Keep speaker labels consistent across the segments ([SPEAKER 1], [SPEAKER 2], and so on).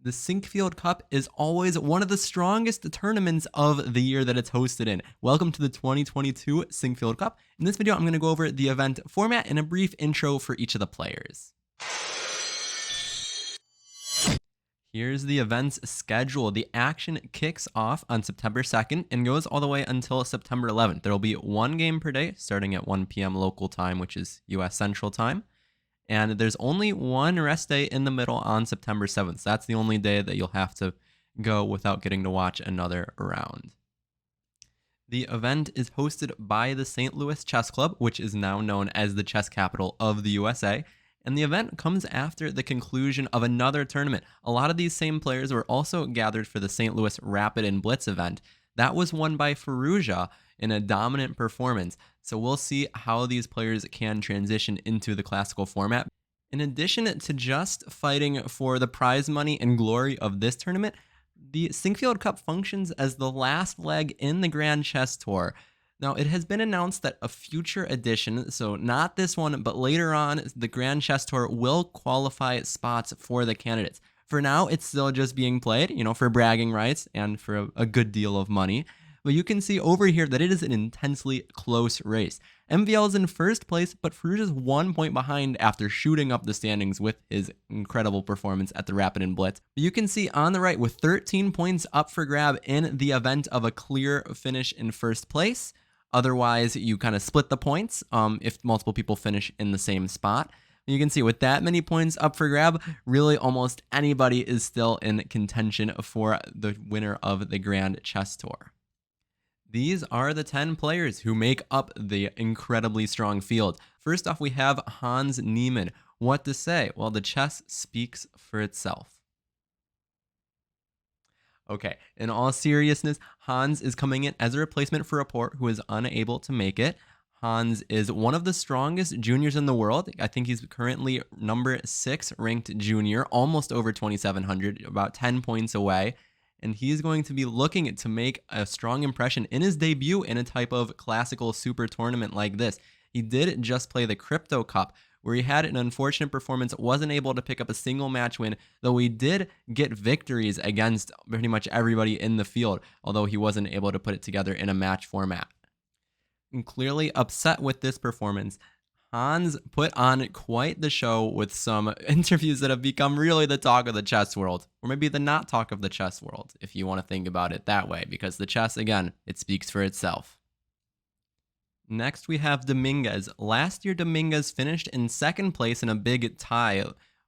[SPEAKER 1] The Sinquefield Cup is always one of the strongest tournaments of the year that it's hosted in. Welcome to the 2022 Sinquefield Cup. In this video, I'm going to go over the event format and a brief intro for each of the players. Here's the event's schedule. The action kicks off on September 2nd and goes all the way until September 11th. There will be one game per day starting at 1 p.m. local time, which is U.S. Central Time. And there's only one rest day in the middle on September 7th. So that's the only day that you'll have to go without getting to watch another round. The event is hosted by the St. Louis Chess Club, which is now known as the chess capital of the USA. And the event comes after the conclusion of another tournament. A lot of these same players were also gathered for the St. Louis Rapid and Blitz event. That was won by Firouzja in a dominant performance. So we'll see how these players can transition into the classical format. In addition to just fighting for the prize money and glory of this tournament, the Sinquefield Cup functions as the last leg in the Grand Chess Tour. Now, it has been announced that a future edition, so not this one, but later on, the Grand Chess Tour will qualify spots for the candidates. For now, it's still just being played, for bragging rights and for a good deal of money. But you can see over here that it is an intensely close race. MVL is in first place, but Firouzja is 1 point behind after shooting up the standings with his incredible performance at the Rapid and Blitz. But you can see on the right, with 13 points up for grab in the event of a clear finish in first place. Otherwise, you kind of split the points if multiple people finish in the same spot. You can see with that many points up for grab, really almost anybody is still in contention for the winner of the Grand Chess Tour. These are the 10 players who make up the incredibly strong field. First off, we have Hans Niemann. What to say? Well, the chess speaks for itself. Okay, in all seriousness, Hans is coming in as a replacement for Rapport, who is unable to make it. Hans is one of the strongest juniors in the world. I think he's currently number 6 ranked junior, almost over 2,700, about 10 points away. And he's going to be looking to make a strong impression in his debut in a type of classical super tournament like this. He did just play the Crypto Cup, where he had an unfortunate performance, wasn't able to pick up a single match win, though he did get victories against pretty much everybody in the field, although he wasn't able to put it together in a match format. And clearly upset with this performance, Hans put on quite the show with some interviews that have become really the talk of the chess world, or maybe the not talk of the chess world, if you want to think about it that way, because the chess, again, it speaks for itself. Next, we have Dominguez. Last year, Dominguez finished in second place in a big tie,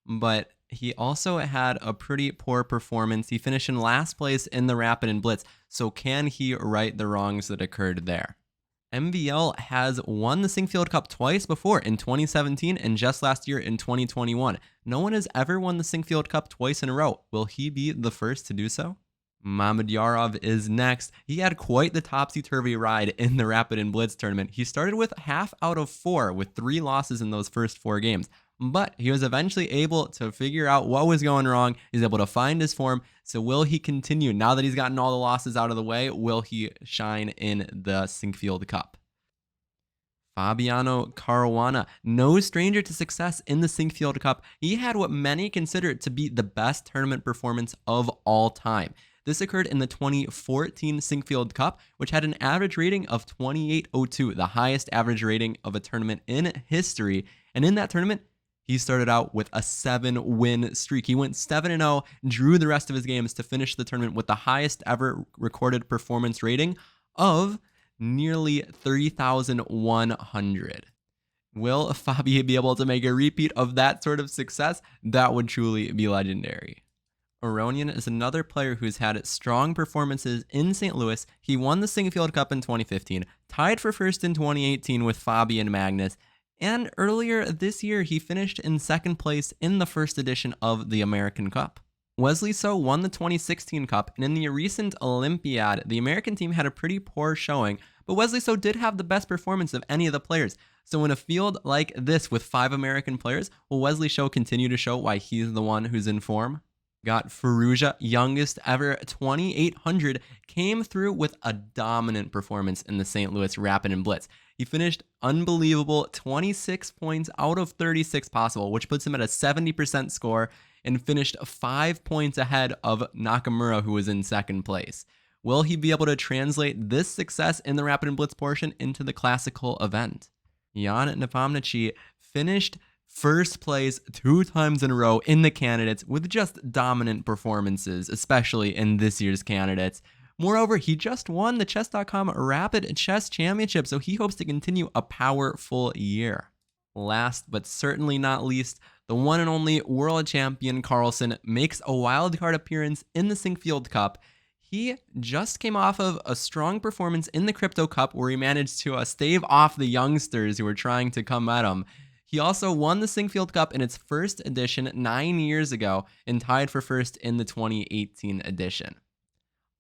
[SPEAKER 1] but he also had a pretty poor performance. He finished in last place in the Rapid and Blitz, so can he right the wrongs that occurred there? MVL has won the Sinquefield Cup twice before, in 2017 and just last year in 2021. No one has ever won the Sinquefield Cup twice in a row. Will he be the first to do so? Mammodyarov is next. He had quite the topsy-turvy ride in the Rapid and Blitz tournament. He started with half out of 4 with 3 losses in those first 4 games. But he was eventually able to figure out what was going wrong. He's able to find his form. So will he continue? Now that he's gotten all the losses out of the way, will he shine in the Sinquefield Cup? Fabiano Caruana, no stranger to success in the Sinquefield Cup. He had what many consider to be the best tournament performance of all time. This occurred in the 2014 Sinquefield Cup, which had an average rating of 2802, the highest average rating of a tournament in history. And in that tournament, he started out with a 7-win streak. He went 7-0, drew the rest of his games to finish the tournament with the highest ever recorded performance rating of nearly 3,100. Will Fabi be able to make a repeat of that sort of success? That would truly be legendary. Aronian is another player who's had strong performances in St. Louis. He won the Sinquefield Cup in 2015, tied for first in 2018 with Fabi and Magnus, and earlier this year, he finished in second place in the first edition of the American Cup. Wesley So won the 2016 Cup, and in the recent Olympiad, the American team had a pretty poor showing, but Wesley So did have the best performance of any of the players. So in a field like this with 5 American players, will Wesley So continue to show why he's the one who's in form? Got Firouzja, youngest ever, 2,800, came through with a dominant performance in the St. Louis Rapid and Blitz. He finished unbelievable 26 points out of 36 possible, which puts him at a 70% score and finished 5 points ahead of Nakamura, who was in second place. Will he be able to translate this success in the Rapid and Blitz portion into the classical event? Jan Nepomniachtchi finished first place 2 times in a row in the candidates with just dominant performances, especially in this year's candidates. Moreover, he just won the Chess.com Rapid Chess Championship, so he hopes to continue a powerful year. Last but certainly not least, the one and only world champion Carlsen makes a wildcard appearance in the Sinquefield Cup. He just came off of a strong performance in the Crypto Cup where he managed to stave off the youngsters who were trying to come at him. He also won the Sinquefield Cup in its first edition 9 years ago and tied for first in the 2018 edition.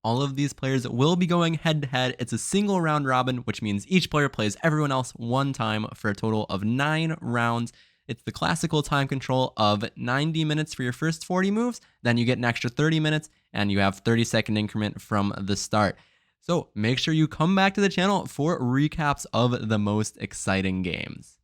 [SPEAKER 1] All of these players will be going head-to-head. It's a single round robin, which means each player plays everyone else one time for a total of 9 rounds. It's the classical time control of 90 minutes for your first 40 moves. Then you get an extra 30 minutes, and you have 30-second increment from the start. So make sure you come back to the channel for recaps of the most exciting games.